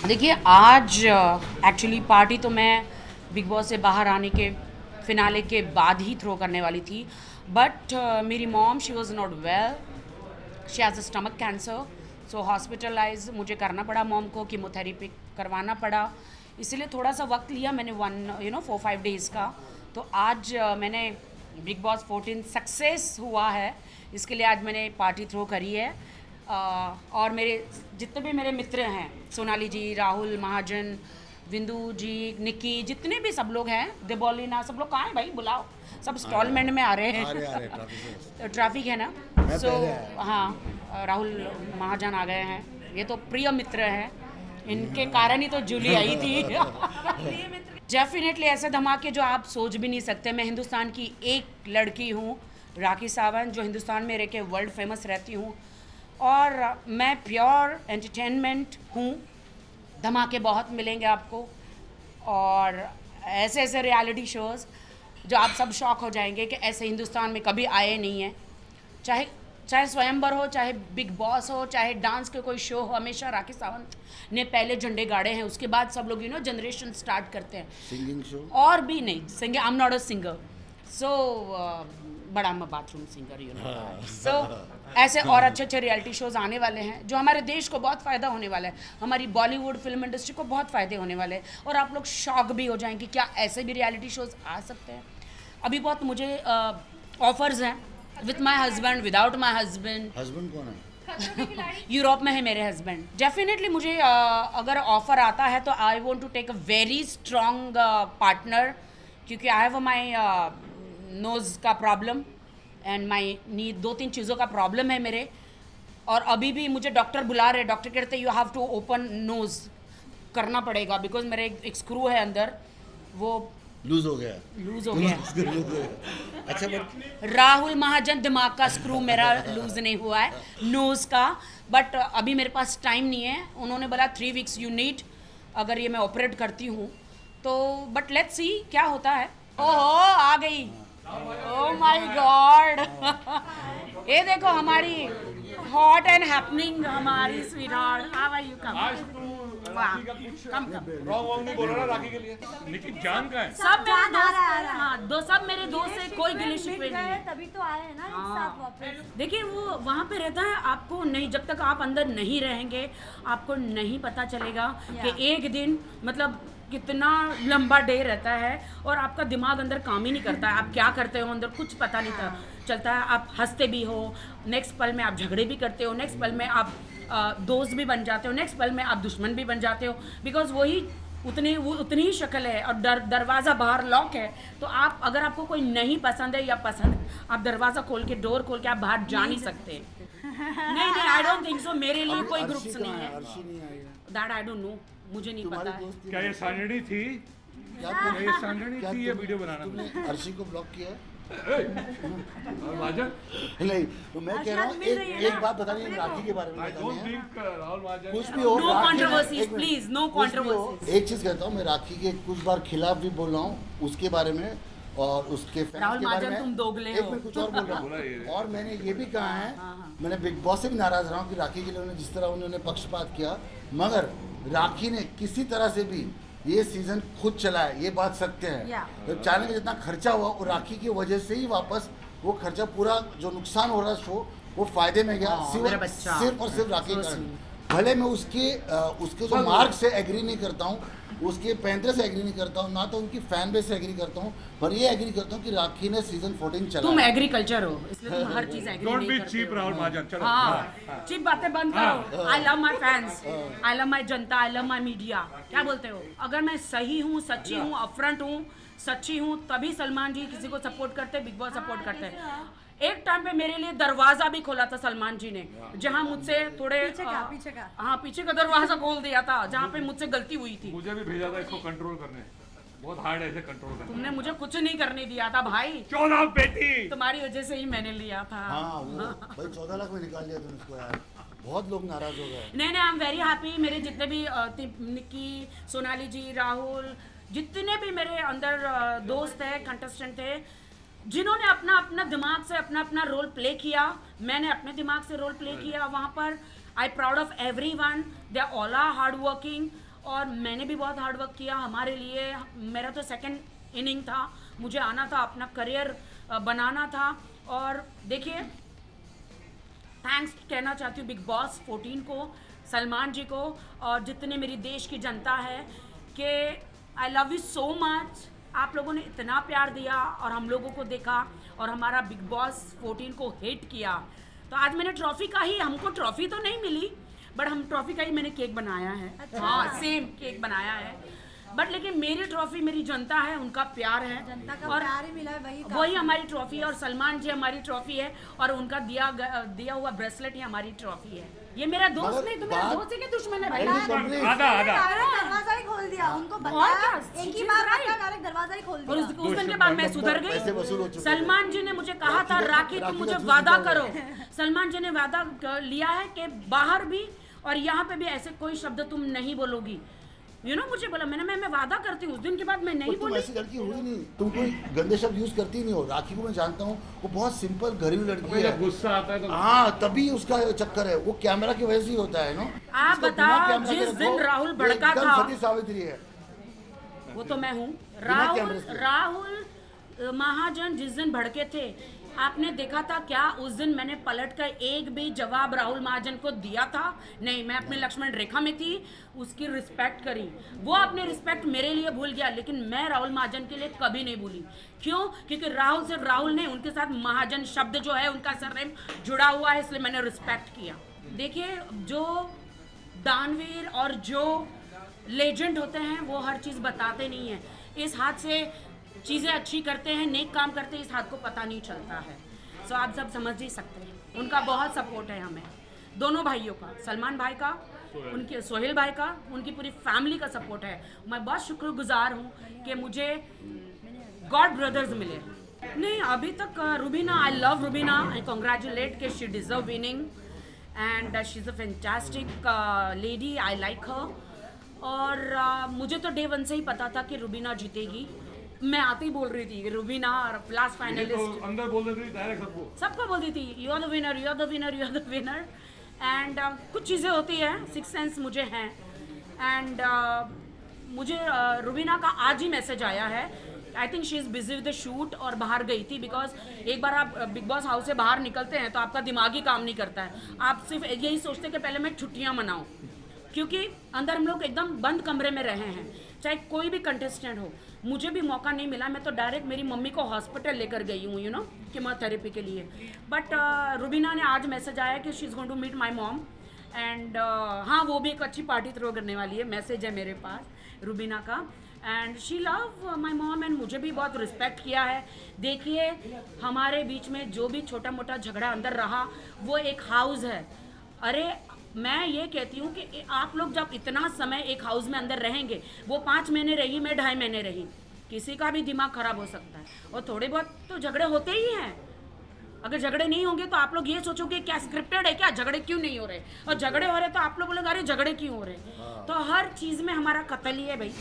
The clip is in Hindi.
देखिए आज एक्चुअली पार्टी तो मैं बिग बॉस से बाहर आने के फिनाले के बाद ही थ्रो करने वाली थी, बट मेरी mom she was not well, she has a stomach cancer, so hospitalise मुझे करना पड़ा, मॉम को कीमोथेरेपी करवाना पड़ा, इसलिए थोड़ा सा वक्त लिया मैंने 4-5 डेज़ का। तो आज मैंने बिग बॉस 14 सक्सेस हुआ है, इसके लिए आज मैंने पार्टी थ्रो करी है। और मेरे जितने भी मेरे मित्र हैं, सोनाली जी, राहुल महाजन, विंदु जी, निक्की, जितने भी सब लोग हैं, देबोलिना, सब लोग कहाँ हैं भाई, बुलाओ, सब इंस्टॉलमेंट में आ रहे हैं। ट्रैफिक है ना, सो हाँ, राहुल महाजन आ गए हैं, ये तो प्रिय मित्र हैं, इनके कारण ही तो जूली आई थी। डेफिनेटली ऐसे धमाके जो आप सोच भी नहीं सकते। मैं हिंदुस्तान की एक लड़की हूँ, राखी सावंत, जो हिंदुस्तान में रह के वर्ल्ड फेमस रहती हूँ, और मैं प्योर एंटरटेनमेंट हूँ। धमाके बहुत मिलेंगे आपको, और ऐसे ऐसे रियलिटी शोज़ जो आप सब शॉक हो जाएंगे कि ऐसे हिंदुस्तान में कभी आए नहीं हैं। चाहे चाहे स्वयंवर हो, चाहे बिग बॉस हो, चाहे डांस के कोई शो हो, हमेशा राखी सावंत ने पहले झंडे गाड़े हैं, उसके बाद सब लोग जनरेशन स्टार्ट करते हैं। सिंगिंग शो और भी नहीं, singing, I am not a singer, so but I am a bathroom singer, so ऐसे और अच्छे अच्छे रियलिटी शोज़ आने वाले हैं जो हमारे देश को बहुत फ़ायदा होने वाला है, हमारी बॉलीवुड फिल्म इंडस्ट्री को बहुत फ़ायदे होने वाले हैं, और आप लोग शॉक भी हो जाएंगे क्या ऐसे भी रियलिटी शोज़ आ सकते हैं। अभी बहुत मुझे ऑफर्स हैं, with my husband, without my husband. Husband कौन है? यूरोप में है मेरे हस्बैंड। डेफिनेटली मुझे अगर ऑफ़र आता है तो I want to take a very strong partner, क्योंकि आई हैव माई नोज़ का प्रॉब्लम एंड माई नी, 2-3 चीज़ों का प्रॉब्लम है मेरे, और अभी भी मुझे डॉक्टर बुला रहे, डॉक्टर कहते you have to open nose करना पड़ेगा, बिकॉज मेरे एक स्क्रू है अंदर, वो लूज हो गया। लूज हो गया। अच्छा, बट राहुल महाजन, दिमाग का स्क्रू मेरा लूज नहीं हुआ है, नोज़ का, बट अभी मेरे पास टाइम नहीं है। उन्होंने बोला 3 वीक्स यू नीड, अगर ये मैं ऑपरेट करती हूँ तो, बट लेट्स सी क्या होता है। ओहो आ गई, ओह माय गॉड। ये देखो हमारी हॉट एंड हैपनिंग, हमारी स्वीटहार्ट, हाउ आर यू? कम रॉन्ग नहीं बोल रहा राखी के लिए। निखिल जान का है, सब मेरे दोस्त, हाँ सब मेरे दोस्त से कोई गिले शिकवे नहीं है, तभी तो आए हैं ना एक साथ वापस। देखिए वो वहाँ पे रहता है, आपको नहीं, जब तक आप अंदर नहीं रहेंगे आपको नहीं पता चलेगा कि एक दिन मतलब कितना लंबा डे रहता है, और आपका दिमाग अंदर काम ही नहीं करता है, आप क्या करते हो अंदर कुछ पता नहीं था चलता है। आप हंसते भी हो, नेक्स्ट पल में आप झगड़े भी करते हो, नेक्स्ट पल में आप दोस्त भी बन जाते हो, नेक्स्ट पल में आप दुश्मन भी बन जाते हो, बिकॉज वही उतनी ही शक्ल है, और दरवाज़ा बाहर लॉक है, तो आप अगर आपको कोई नहीं पसंद है या पसंद, आप दरवाज़ा खोल के, डोर खोल के आप बाहर जा नहीं सकते। नहीं, आई डोंट थिंक सो, मेरे लिए कोई ग्रुप्स नहीं है, दैट आई डोंट नो, मुझे नहीं पता है। क्या ये सांगड़ी थी? क्या ये सांगड़ी थी ये वीडियो बनाना? तुमने अर्शी को ब्लॉक किया है? और महाजन, नहीं, तो मैं कह रहा हूँ एक बात बता रही, राखी के बारे में आई बतानी डोंट है। थिंक राहुल महाजन, कुछ भी हो, नो राखी- कंट्रोवर्सीज एक मिनट, प्लीज, नो कुछ भी हो, कंट्रोवर्सीज। एक चीज कहता हूँ, मैं राखी के कुछ बार खिलाफ भी बोल रहा हूँ उसके बारे में, और उसके फैंस राहुल के बारे महाजन, में। तुम दोगले एक हो। मिनट, कुछ और बोल रहा बोला ये। हूँ, और मैंने ये भी कहा है, मैंने बिग बॉस से भी नाराज रहा हूँ कि राखी के लिए उन्होंने जिस तरह उन्होंने पक्षपात किया, मगर राखी ने किसी तरह से भी ये सीजन खुद चलाया, ये बात सत्य है। तो चैनल में जितना खर्चा हुआ वो राखी की वजह से ही वापस वो खर्चा, पूरा जो नुकसान हो रहा शो वो फायदे में गया, मेरा बच्चा। सिर्फ और सिर्फ राखी के कारण। भले मैं उसके जो मार्क से एग्री नहीं करता हूँ, उसके पैंतरे से एग्री नहीं करता हूँ, ना तो उनकी फैन बेस से एग्री करता हूँ, पर ये एग्री करता हूँ कि राखी ने सीजन 14 चला। तुम एग्रीकल्चर हो, इसलिए तुम हर चीज एग्री डोंट नहीं बी करते चीप हो। राहुल महाजन। चलो हाँ, चीप बातें बंद करो। I love my fans, I love my Janata, I love my media. क्या बोलते हो? अगर मैं सही हूँ, सच्ची हूँ, अपफ्रंट हूँ, सच्ची हूँ, तभी सलमान जी किसी को सपोर्ट करते, बिग बॉस सपोर्ट करते हैं। एक टाइम पे मेरे लिए दरवाजा भी खोला था सलमान जी ने, जहाँ मुझसे थोड़े पीछे का हाँ, पीछे का दरवाजा खोल दिया था, जहाँ पे मुझसे गलती हुई थी। मुझे भी भेजा था इसको कंट्रोल करने, बहुत हार्ड है इसे कंट्रोल करना। तुमने मुझे कुछ नहीं करने दिया था भाई, 14 बेटी तुम्हारी वजह से ही मैंने लिया था। हाँ, वो भाई 14 लाख में निकाल लिया तुमने उसको यार, बहुत लोग नाराज हो गए। नहीं, आई एम वेरी हैप्पी। मेरे जितने भी निक्की, सोनाली जी, राहुल, जितने भी मेरे अंदर दोस्त है, कंटेस्टेंट थे, जिन्होंने अपना अपना दिमाग से अपना अपना रोल प्ले किया, मैंने अपने दिमाग से रोल प्ले किया वहाँ पर। I proud of everyone, they all are hard working, और मैंने भी बहुत हार्ड वर्क किया हमारे लिए। मेरा तो सेकंड इनिंग था, मुझे आना था, अपना करियर बनाना था। और देखिए, थैंक्स कहना चाहती हूँ बिग बॉस 14 को, सलमान जी को, और जितने मेरी देश की जनता है कि I love you so much. आप लोगों ने इतना प्यार दिया और हम लोगों को देखा और हमारा बिग बॉस 14 को हिट किया। तो आज मैंने ट्रॉफी का ही, हमको ट्रॉफी तो नहीं मिली बट हम ट्रॉफी का ही मैंने केक बनाया है। अच्छा। हाँ, सेम केक बनाया है बट लेकिन मेरी ट्रॉफी मेरी जनता है, उनका प्यार है, जनता का और प्यार ही मिला है, वही वही हमारी ट्रॉफी है। और सलमान जी हमारी ट्रॉफी है और उनका दिया हुआ ब्रेसलेट ही हमारी ट्रॉफी है। ये मेरा दोस्त मगर नहीं तो मेरा बात- दोस्त है कि दुश्मन है भाई? Complete. आधा आधा डायरेक्ट दरवाजा ही खोल दिया उनको, और बताया क्या? एक ही She's बार right. पक्का डायरेक्ट दरवाजा ही खोल और दिया। उस दिन के बाद मैं सुधर पैसे वसूल हो गई। चुके सलमान जी ने मुझे कहा था राखी तुम मुझे राखी का वादा जूस करो। निकालो। सलमान जी ने वादा लिया है कि बाहर भी और यहाँ पे भी ऐसे कोई शब्द तुम नहीं बोलोगी। मुझे बोला, मैं वादा करती हूँ। उस दिन के बाद मैं नहीं तुम बोली। ऐसी लड़की हुई नहीं, तुम कोई गंदे शब्द यूज करती नहीं हो। राखी को मैं जानता हूँ, वो बहुत सिंपल घरेलू लड़की है। जब गुस्सा आता है तो हाँ, तभी उसका चक्कर है, वो कैमरा की वजह से ही होता है। नो आप इसको बताओ, बिना कैमरा के जिस रखो, दिन राहुल ये भड़का एकदम था- सती सावित्री है। वो तो मैं हूँ। बिना कैमरे से। राहुल महाजन जिस दिन भड़के थे, आपने देखा था क्या उस दिन मैंने पलट कर एक भी जवाब राहुल महाजन को दिया था? नहीं, मैं अपने लक्ष्मण रेखा में थी, उसकी रिस्पेक्ट करी। वो अपने रिस्पेक्ट मेरे लिए भूल गया, लेकिन मैं राहुल महाजन के लिए कभी नहीं भूली। क्यों? क्योंकि राहुल सिर्फ राहुल नहीं, उनके साथ महाजन शब्द जो है उनका सरनेम जुड़ा हुआ है, इसलिए मैंने रिस्पेक्ट किया। देखिए, जो दानवीर और जो लेजेंड होते हैं वो हर चीज़ बताते नहीं हैं। इस हाथ से चीज़ें अच्छी करते हैं, नेक काम करते हैं, इस हाथ को पता नहीं चलता है। सो आप सब समझ ही सकते हैं। उनका बहुत सपोर्ट है हमें, दोनों भाइयों का, सलमान भाई का, उनके सोहेल भाई का, उनकी पूरी फैमिली का सपोर्ट है। मैं बहुत शुक्रगुजार हूँ कि मुझे गॉड ब्रदर्स मिले। नहीं, अभी तक Rubina, I love Rubina, I congratulate कि she deserve winning and she is a fantastic lady, I like her. और मुझे तो डे वन से ही पता था कि रुबीना जीतेगी। मैं आते ही बोल रही थी कि रुबीना लास्ट ये फाइनलिस्ट, तो अंदर बोल देती डायरेक्ट सबको बोलती थी you are the winner, you are the winner, you are the winner. And कुछ चीज़ें होती है, सिक्स सेंस मुझे हैं। एंड मुझे रुबीना का आज ही मैसेज आया है। I think she is busy with the shoot और बाहर गई थी, बिकॉज एक बार आप बिग बॉस हाउस से बाहर निकलते हैं तो आपका दिमाग ही काम नहीं करता है। आप सिर्फ यही सोचते हैं कि पहले मैं छुट्टियाँ मनाऊँ, क्योंकि अंदर हम लोग एकदम बंद कमरे में रहे हैं। चाहे कोई भी कंटेस्टेंट हो, मुझे भी मौका नहीं मिला। मैं तो डायरेक्ट मेरी मम्मी को हॉस्पिटल लेकर गई हूँ कीमोथेरेपी के लिए। बट रुबीना ने आज मैसेज आया कि she is going to meet my mom and हाँ, वो भी एक अच्छी पार्टी थ्रो करने वाली है। मैसेज है मेरे पास रुबीना का। And she love my mom and मुझे भी बहुत रिस्पेक्ट किया है। देखिए, हमारे बीच में जो भी छोटा मोटा झगड़ा अंदर रहा, वो एक हाउस है। अरे, मैं ये कहती हूँ कि आप लोग जब इतना समय एक हाउस में अंदर रहेंगे, वो 5 महीने रही, मैं 2.5 महीने रही, किसी का भी दिमाग खराब हो सकता है। और थोड़े बहुत तो झगड़े होते ही हैं। अगर झगड़े नहीं होंगे तो आप लोग ये सोचोगे क्या स्क्रिप्टेड है क्या, झगड़े क्यों नहीं हो रहे? और झगड़े हो रहे तो आप लोग बोलेंगे अरे झगड़े क्यों हो रहे? तो हर चीज़ में हमारा कत्ल ही है भाई।